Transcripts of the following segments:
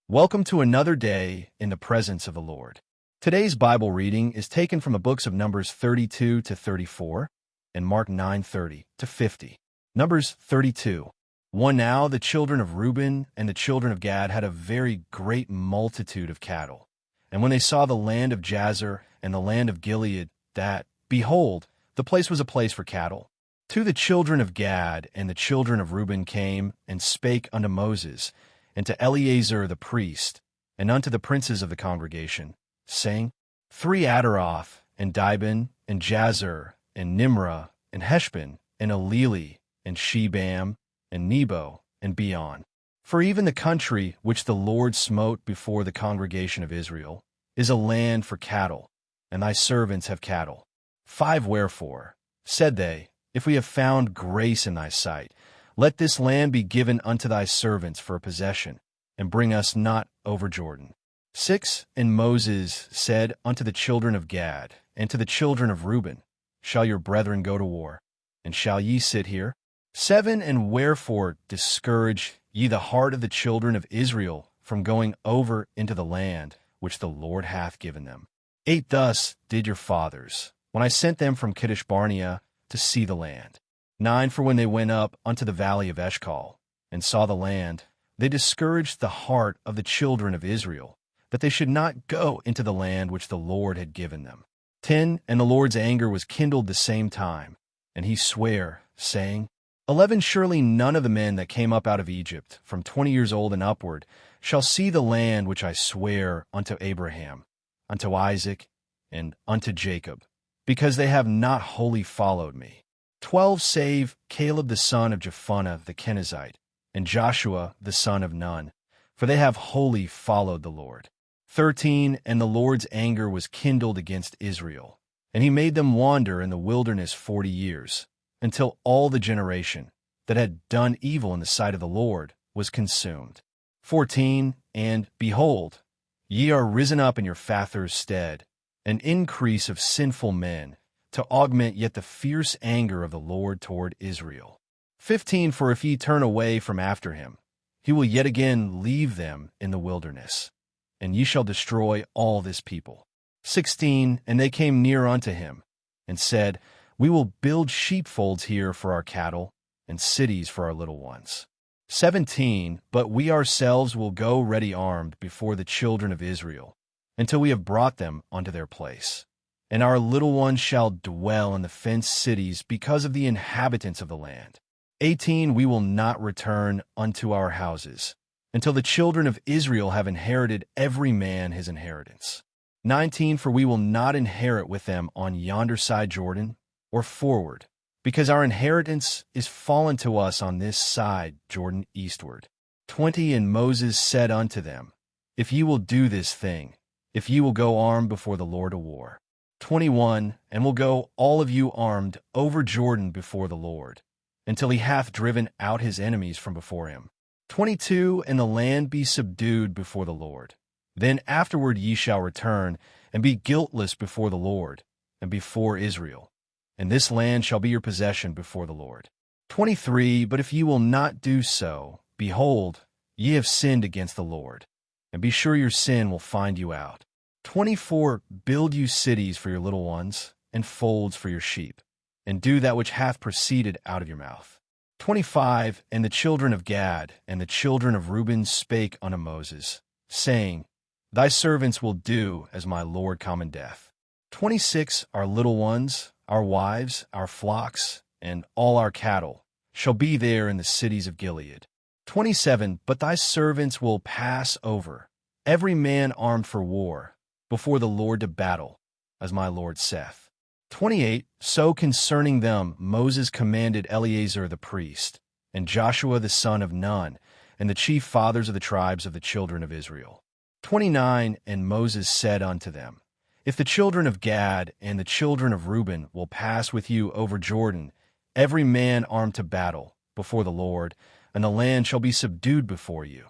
Welcome to another day in the presence of the Lord. Today's Bible reading is taken from the books of Numbers 32 to 34 and Mark 9:30 to 50. Numbers 32. Now the children of Reuben and the children of Gad had a very great multitude of cattle. And when they saw the land of Jazer and the land of Gilead, that, behold, the place was a place for cattle. To the children of Gad and the children of Reuben came and spake unto Moses, and to Eleazar the priest, and unto the princes of the congregation, saying, 3 Adaroth, and Deepen, and Jazer, and Nimrah, and Heshbon, and Eleli, and Shebam, and Nebo, and Beon. For even the country which the Lord smote before the congregation of Israel is a land for cattle, and thy servants have cattle. 5 Wherefore, said they, if we have found grace in thy sight, let this land be given unto thy servants for a possession, and bring us not over Jordan. 6 And Moses said unto the children of Gad and to the children of Reuben, shall your brethren go to war, and shall ye sit here? 7 And wherefore discourage ye the heart of the children of Israel from going over into the land which the Lord hath given them? 8 Thus did your fathers, when I sent them from Kadesh Barnea to see the land. 9 For when they went up unto the valley of Eshcol, and saw the land, they discouraged the heart of the children of Israel, that they should not go into the land which the Lord had given them. 10 And the Lord's anger was kindled the same time, and he sware, saying, 11 Surely none of the men that came up out of Egypt, from 20 years old and upward, shall see the land which I swear unto Abraham, unto Isaac, and unto Jacob, because they have not wholly followed me. 12 Save Caleb the son of Jephunneh the Kenizzite, and Joshua the son of Nun, for they have wholly followed the Lord. 13 And the Lord's anger was kindled against Israel, and he made them wander in the wilderness 40 years, until all the generation that had done evil in the sight of the Lord was consumed. 14 And, behold, ye are risen up in your father's stead, an increase of sinful men, to augment yet the fierce anger of the Lord toward Israel. 15 For if ye turn away from after him, he will yet again leave them in the wilderness, and ye shall destroy all this people. 16 And they came near unto him, and said, we will build sheepfolds here for our cattle, and cities for our little ones. 17 But we ourselves will go ready armed before the children of Israel, until we have brought them unto their place. And our little ones shall dwell in the fenced cities because of the inhabitants of the land. 18 We will not return unto our houses, until the children of Israel have inherited every man his inheritance. 19 For we will not inherit with them on yonder side Jordan, or forward, because our inheritance is fallen to us on this side Jordan eastward. 20 And Moses said unto them, if ye will do this thing, if ye will go armed before the Lord to war. 21 And will go all of you armed over Jordan before the Lord, until he hath driven out his enemies from before him. 22 And the land be subdued before the Lord. Then afterward ye shall return, and be guiltless before the Lord, and before Israel. And this land shall be your possession before the Lord. 23 But if ye will not do so, behold, ye have sinned against the Lord, and be sure your sin will find you out. 24 Build you cities for your little ones, and folds for your sheep, and do that which hath proceeded out of your mouth. 25 And the children of Gad and the children of Reuben spake unto Moses, saying, thy servants will do as my Lord commandeth. 26 Our little ones, our wives, our flocks, and all our cattle shall be there in the cities of Gilead. 27 But thy servants will pass over, every man armed for war, before the Lord to battle, as my Lord saith. 28 So concerning them Moses commanded Eleazar the priest, and Joshua the son of Nun, and the chief fathers of the tribes of the children of Israel. 29 And Moses said unto them, if the children of Gad and the children of Reuben will pass with you over Jordan, every man armed to battle, before the Lord, and the land shall be subdued before you,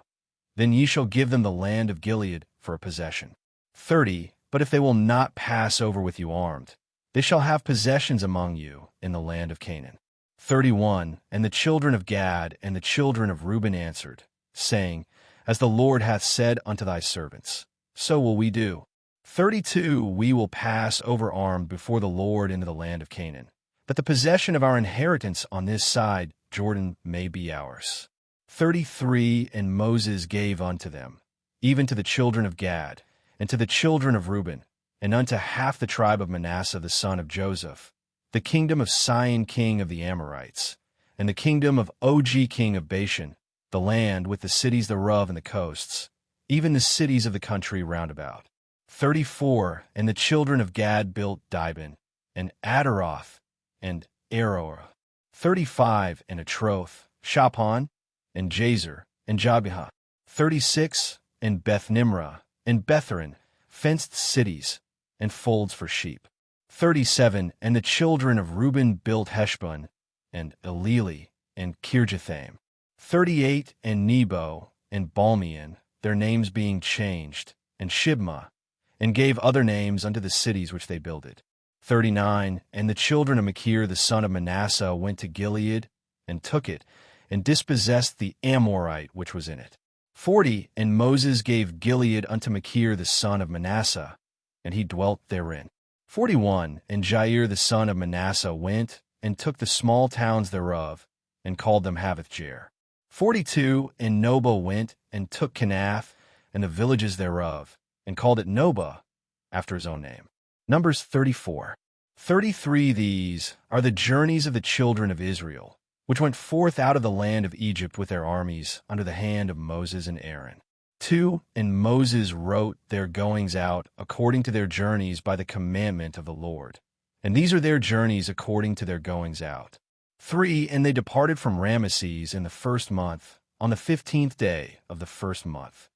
then ye shall give them the land of Gilead for a possession. 30 But if they will not pass over with you armed, they shall have possessions among you in the land of Canaan. 31 And the children of Gad and the children of Reuben answered, saying, As the Lord hath said unto thy servants, so will we do. 32 We will pass over armed before the Lord into the land of Canaan, that the possession of our inheritance on this side Jordan may be ours. 33 And Moses gave unto them, even to the children of Gad, and to the children of Reuben, and unto half the tribe of Manasseh the son of Joseph, the kingdom of Sihon king of the Amorites, and the kingdom of Og king of Bashan, the land with the cities thereof and the coasts, even the cities of the country round about. 34 And the children of Gad built Deepen, and Adaroth, and Aroer. 35 And Atroth, Shaphan, and Jazer, and Jabihah. 36 And Beth-nimrah, and Betharan, fenced cities, and folds for sheep. 37 And the children of Reuben built Heshbon, and Eleli, and Kirjathaim. 38 And Nebo, and Balmeon, their names being changed, and Shibmah, and gave other names unto the cities which they builded. 39 And the children of Machir the son of Manasseh went to Gilead, and took it, and dispossessed the Amorite which was in it. 40 And Moses gave Gilead unto Machir the son of Manasseh, and he dwelt therein. 41 And Jair the son of Manasseh went, and took the small towns thereof, and called them Havothjair. 42 And Noba went, and took Kenath, and the villages thereof, and called it Noba, after his own name. Numbers 34. 33 These are the journeys of the children of Israel, which went forth out of the land of Egypt with their armies under the hand of Moses and Aaron. 2 And Moses wrote their goings out according to their journeys by the commandment of the Lord. And these are their journeys according to their goings out. 3 And they departed from Ramesses in the first month, on the 15th day of the first month.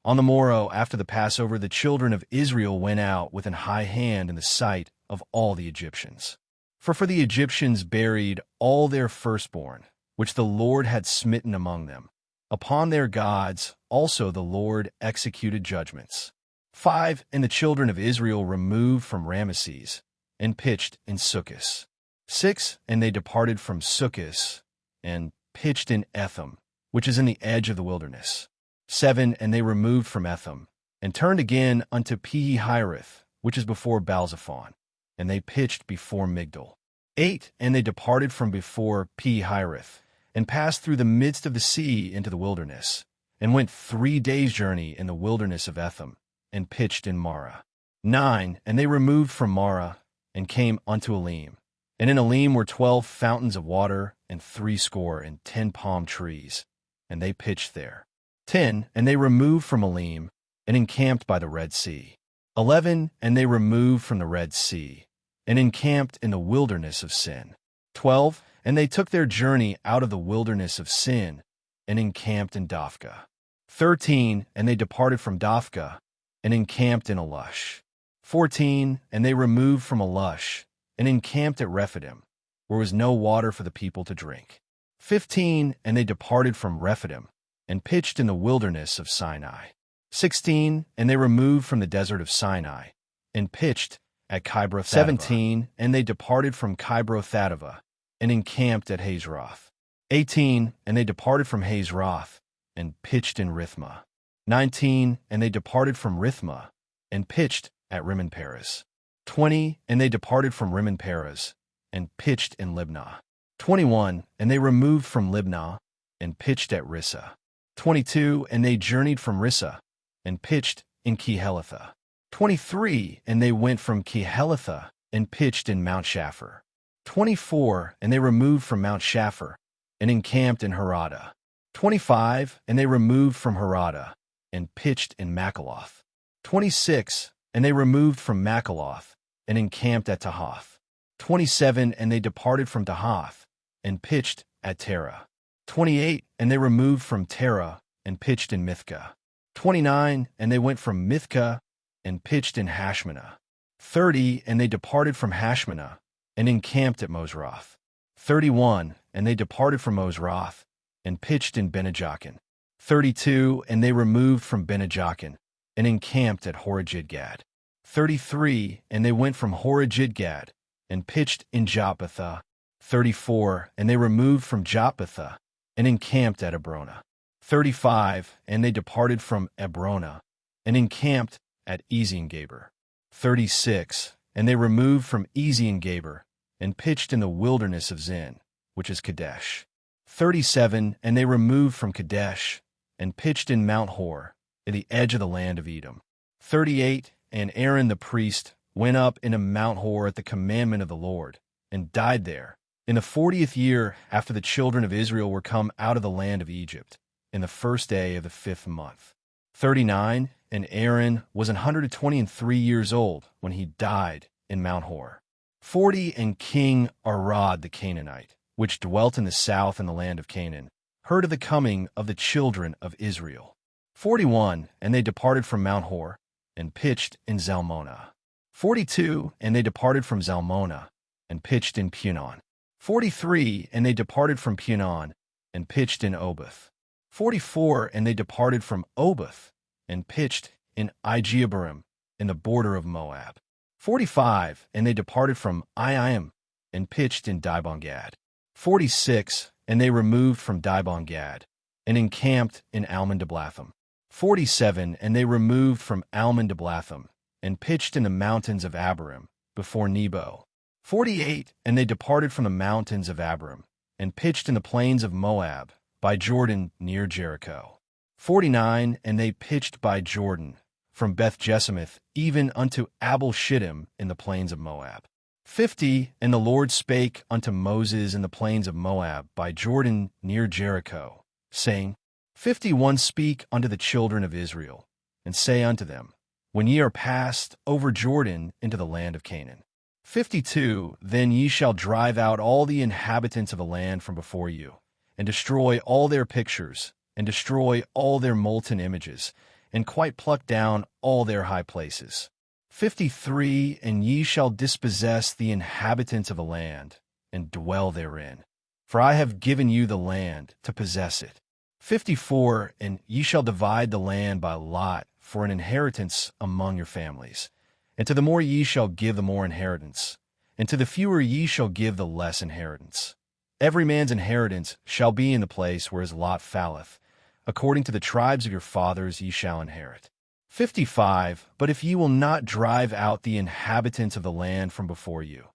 On the morrow after the Passover, the children of Israel went out with an high hand in the sight of all the Egyptians. For the Egyptians buried all their firstborn, which the Lord had smitten among them. Upon their gods also the Lord executed judgments. 5 And the children of Israel removed from Ramesses, and pitched in Succos. 6 And they departed from Succos, and pitched in Etham, which is in the edge of the wilderness. 7 And they removed from Etham, and turned again unto Pihahireth, which is before Baalzephon, and they pitched before Migdol. 8 And they departed from before Pihahireth, and passed through the midst of the sea into the wilderness, and went 3 days' journey in the wilderness of Etham, and pitched in Marah. 9 And they removed from Marah, and came unto Elim. And in Elim were 12 fountains of water, and 70 palm trees, and they pitched there. 10 And they removed from Elim, and encamped by the Red Sea. 11 And they removed from the Red Sea, and encamped in the wilderness of Sin. 12 And they took their journey out of the wilderness of Sin, and encamped in Dophkah. 13 And they departed from Dophkah, and encamped in Elush. 14 And they removed from Elush, and encamped at Rephidim, where was no water for the people to drink. 15 And they departed from Rephidim, and pitched in the wilderness of Sinai. 16 And they removed from the desert of Sinai, and pitched at Kibroth. 17 And they departed from Kibroth, and encamped at Hazeroth. 18 And they departed from Hazeroth, and pitched in Rithmah. 19 And they departed from Rithmah, and pitched at Rimmon-Perez. 20 And they departed from Rimmon-Perez, and pitched in Libnah. 21 And they removed from Libnah, and pitched at Rissa. 22 And they journeyed from Rissa, and pitched in Kehelatha. 23 And they went from Kehelatha, and pitched in Mount Shapher. 24 And they removed from Mount Shapher, and encamped in Harada. 25 And they removed from Harada, and pitched in Makaloth. 26 And they removed from Makaloth, and encamped at Tahath. 27 And they departed from Tahath, and pitched at Terah. 28 And they removed from Terah, and pitched in Mithkah. 29 And they went from Mithkah, and pitched in Hashmanah. 30 And they departed from Hashmanah, and encamped at Mosroth. 31 And they departed from Mosroth, and pitched in Benajakin. 32 And they removed from Benajakin, and encamped at Horajidgad. 33 And they went from Horajidgad, and pitched in Jotbathah. 34 And they removed from Jotbathah, and encamped at Abrona. 35, and they departed from Ebrona, and encamped at Ezion-Geber. 36, and they removed from Ezion-Geber, and pitched in the wilderness of Zin, which is Kadesh. 37, and they removed from Kadesh, and pitched in Mount Hor, at the edge of the land of Edom. 38, and Aaron the priest went up into Mount Hor at the commandment of the Lord, and died there, in the 40th year after the children of Israel were come out of the land of Egypt, in the first day of the 5th month. 39, and Aaron was 123 years old when he died in Mount Hor. 40, and King Arad the Canaanite, which dwelt in the south in the land of Canaan, heard of the coming of the children of Israel. 41, and they departed from Mount Hor, and pitched in Zalmonah. 42, and they departed from Zalmonah, and pitched in Punon. 43, and they departed from Punon, and pitched in Oboth. 44, and they departed from Oboth, and pitched in Ijeabarim, in the border of Moab. 45, and they departed from Iim, and pitched in Dibon-Gad. 46, and they removed from Dibon-Gad, and encamped in Almon-Diblatham. 47, and they removed from Almon-Diblatham, and pitched in the mountains of Abarim, before Nebo. 48, and they departed from the mountains of Abarim, and pitched in the plains of Moab, by Jordan near Jericho. 49, and they pitched by Jordan, from Beth-Jessamith even unto Abel-Shittim in the plains of Moab. 50, and the Lord spake unto Moses in the plains of Moab by Jordan near Jericho, saying, 51, speak unto the children of Israel, and say unto them, when ye are passed over Jordan into the land of Canaan. 52, then ye shall drive out all the inhabitants of the land from before you, and destroy all their pictures, and destroy all their molten images, and quite pluck down all their high places. 53, and ye shall dispossess the inhabitants of the land, and dwell therein. For I have given you the land to possess it. 54, and ye shall divide the land by lot for an inheritance among your families. And to the more ye shall give the more inheritance, and to the fewer ye shall give the less inheritance. Every man's inheritance shall be in the place where his lot falleth. According to the tribes of your fathers ye shall inherit. 55, but if ye will not drive out the inhabitants of the land from before you,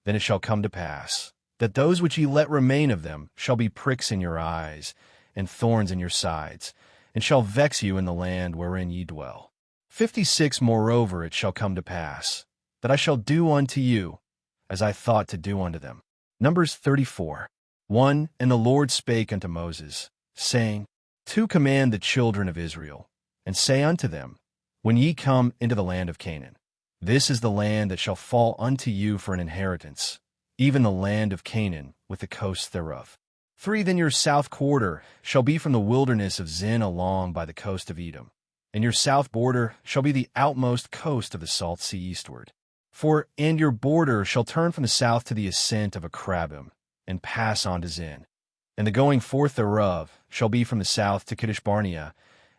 then it shall come to pass, that those which ye let remain of them shall be pricks in your eyes, and thorns in your sides, and shall vex you in the land wherein ye dwell. 56, moreover it shall come to pass, that I shall do unto you, as I thought to do unto them. Numbers 34. 1, and the Lord spake unto Moses, saying, to command the children of Israel, and say unto them, when ye come into the land of Canaan, this is the land that shall fall unto you for an inheritance, even the land of Canaan with the coasts thereof. 3, then your south quarter shall be from the wilderness of Zin along by the coast of Edom, and your south border shall be the outmost coast of the salt sea eastward. 4, and your border shall turn from the south to the ascent of Akrabim, and pass on to Zin. And the going forth thereof shall be from the south to Kadesh-Barnea,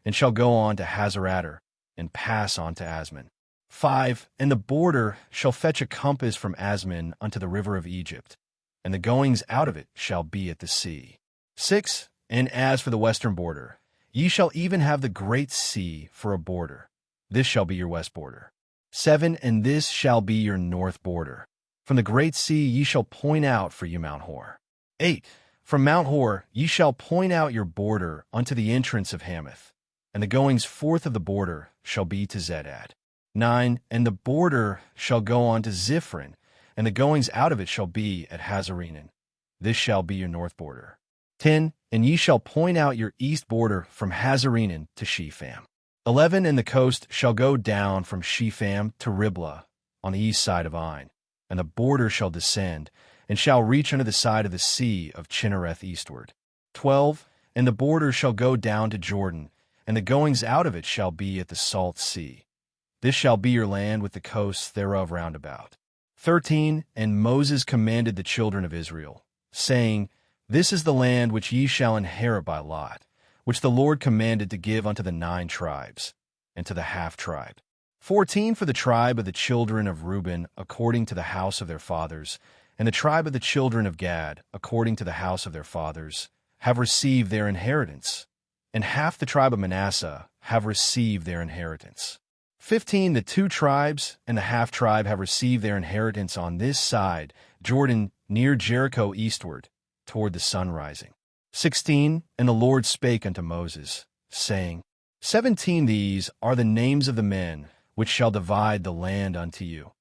and shall go on to Hazeradar, and pass on to Asmon. 5, and the border shall fetch a compass from Asmon unto the river of Egypt, and the goings out of it shall be at the sea. 6, and as for the western border, ye shall even have the great sea for a border. This shall be your west border. 7, and this shall be your north border. From the great sea ye shall point out for you Mount Hor. 8, from Mount Hor ye shall point out your border unto the entrance of Hamath, and the goings forth of the border shall be to Zedad. 9, and the border shall go on to Ziphron, and the goings out of it shall be at Hazarenan. This shall be your north border. 10, and ye shall point out your east border from Hazarenan to Shepham. 11, and the coast shall go down from Shepham to Riblah on the east side of Ain, and the border shall descend, and shall reach unto the side of the sea of Chinnereth eastward. 12, and the border shall go down to Jordan, and the goings out of it shall be at the salt sea. This shall be your land with the coasts thereof round about. 13, and Moses commanded the children of Israel, saying, this is the land which ye shall inherit by lot, which the Lord commanded to give unto the 9 tribes, and to the half-tribe. 14, for the tribe of the children of Reuben, according to the house of their fathers, and the tribe of the children of Gad, according to the house of their fathers, have received their inheritance. and half the tribe of Manasseh have received their inheritance. 15. The 2 tribes and the half-tribe have received their inheritance on this side, Jordan, near Jericho eastward, toward the sun rising. 16. And the Lord spake unto Moses, saying, 17. These are the names of the men which shall divide the land unto you: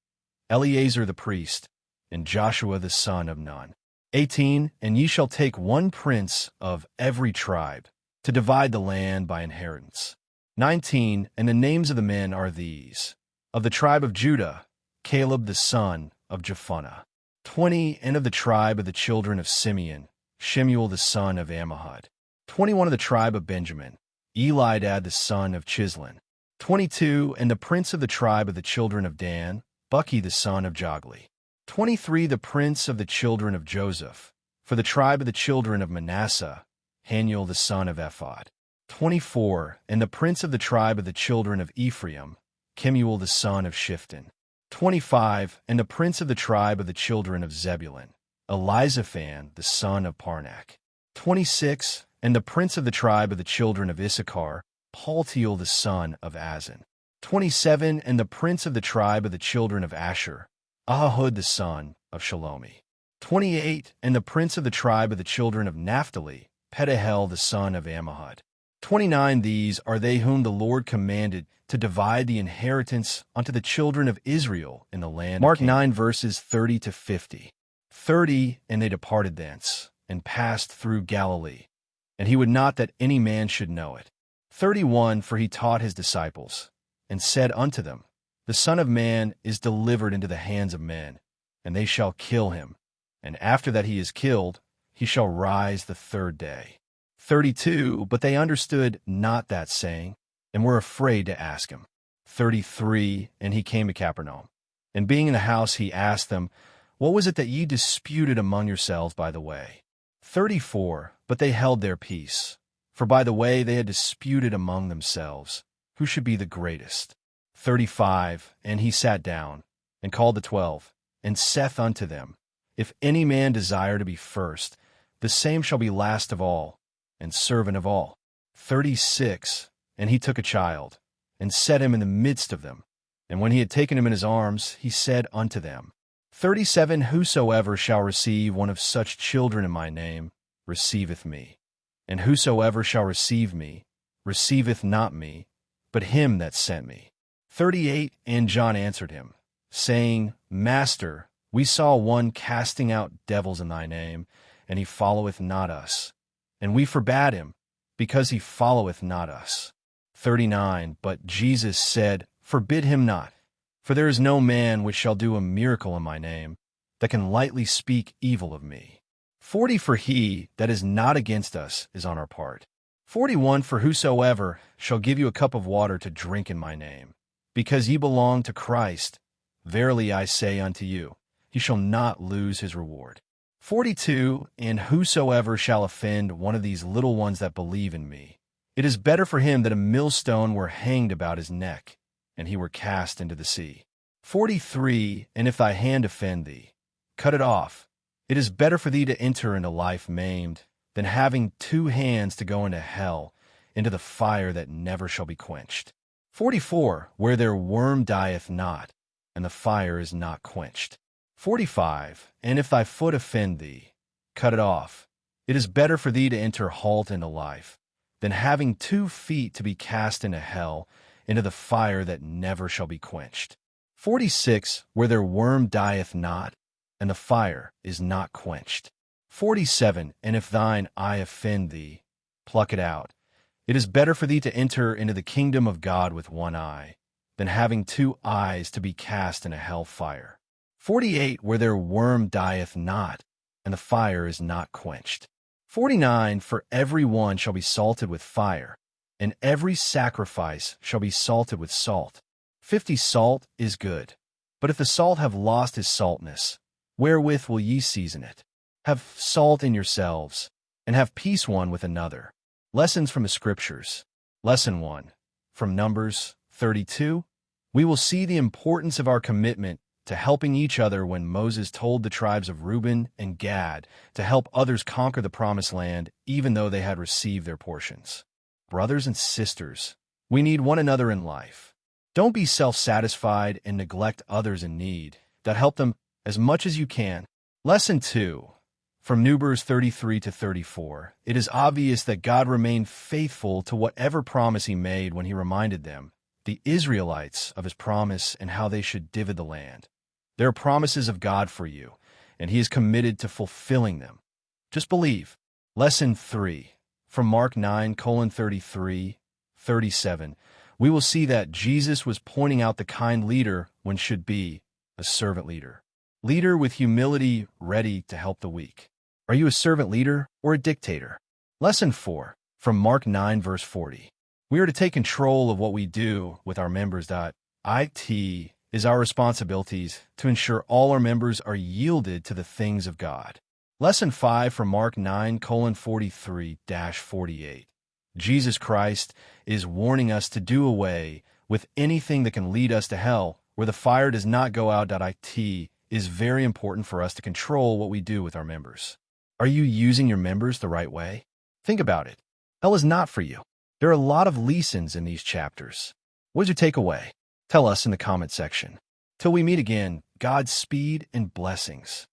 Eleazar the priest, and Joshua the son of Nun. 18. And ye shall take one prince of every tribe, to divide the land by inheritance. 19. And the names of the men are these: of the tribe of Judah, Caleb the son of Jephunneh. 20. And of the tribe of the children of Simeon, Shemuel the son of Ammihud. 21. Of the tribe of Benjamin, Elidad the son of Chislon. 22. And the prince of the tribe of the children of Dan, Bucki the son of Jogli. 23. The prince of the children of Joseph, for the tribe of the children of Manasseh, Hanuel the son of Ephod. 24. And the prince of the tribe of the children of Ephraim, Kemuel the son of Shifton. 25. And the prince of the tribe of the children of Zebulun, Elizaphan the son of Parnak. 26. And the prince of the tribe of the children of Issachar, Paltiel the son of Azan. 27. And the prince of the tribe of the children of Asher, Ahihud the son of Shalomi. 28. And the prince of the tribe of the children of Naphtali, Pedahel the son of Ammihud. 29. These are they whom the Lord commanded to divide the inheritance unto the children of Israel in the land. Mark 9 verses 30 to 50. 30. And they departed thence, and passed through Galilee, and he would not that any man should know it. 31. For he taught his disciples, and said unto them, The Son of Man is delivered into the hands of men, and they shall kill him, and after that he is killed, he shall rise the 3rd day. 32. But they understood not that saying, and were afraid to ask him. 33. And he came to Capernaum, and being in the house he asked them, What was it that ye disputed among yourselves by the way? 34. But they held their peace, for by the way they had disputed among themselves, who should be the greatest. 35. And he sat down, and called the 12, and saith unto them, If any man desire to be first, the same shall be last of all, and servant of all. 36. And he took a child, and set him in the midst of them. And when he had taken him in his arms, he said unto them, 37. Whosoever shall receive one of such children in my name, receiveth me. And whosoever shall receive me, receiveth not me, but him that sent me. 38. And John answered him, saying, Master, we saw one casting out devils in thy name, and he followeth not us. And we forbade him, because he followeth not us. 39. But Jesus said, Forbid him not, for there is no man which shall do a miracle in my name, that can lightly speak evil of me. 40. For he that is not against us is on our part. 41. For whosoever shall give you a cup of water to drink in my name, because ye belong to Christ, verily I say unto you, he shall not lose his reward. 42. And whosoever shall offend one of these little ones that believe in me, it is better for him that a millstone were hanged about his neck, and he were cast into the sea. 43. And if thy hand offend thee, cut it off. It is better for thee to enter into life maimed, than having 2 hands to go into hell, into the fire that never shall be quenched. 44. Where their worm dieth not, and the fire is not quenched. 45. And if thy foot offend thee, cut it off. It is better for thee to enter halt into life, than having 2 feet to be cast into hell, into the fire that never shall be quenched. 46. Where their worm dieth not, and the fire is not quenched. 47. And if thine eye offend thee, pluck it out. It is better for thee to enter into the kingdom of God with 1 eye, than having 2 eyes to be cast into hell fire. 48. Where their worm dieth not, and the fire is not quenched. 49. For every one shall be salted with fire, and every sacrifice shall be salted with salt. 50. Salt is good, but if the salt have lost his saltness, wherewith will ye season it? Have salt in yourselves, and have peace one with another. Lessons from the Scriptures. Lesson 1. From Numbers 32, we will see the importance of our commitment to helping each other when Moses told the tribes of Reuben and Gad to help others conquer the Promised Land even though they had received their portions. brothers and sisters, we need one another in life. Don't be self-satisfied and neglect others in need. That help them as much as you can. Lesson 2. From Numbers 33 to 34, it is obvious that God remained faithful to whatever promise he made when he reminded them, the Israelites, of his promise and how they should divide the land. There are promises of God for you, and he is committed to fulfilling them. Just believe. Lesson 3. From Mark 9:33, 37, we will see that Jesus was pointing out the kind leader one should be, a servant leader. Leader with humility, ready to help the weak. Are you a servant leader or a dictator? Lesson 4. From Mark 9 verse 40. We are to take control of what we do with our members. It is our responsibilities to ensure all our members are yielded to the things of God. Lesson 5 from Mark 9:43-48. Jesus Christ is warning us to do away with anything that can lead us to hell, where the fire does not go out. It is very important for us to control what we do with our members. Are you using your members the right way? Think about it. Hell is not for you. There are a lot of lessons in these chapters. What is your takeaway? Tell us in the comment section. Till we meet again, Godspeed and blessings.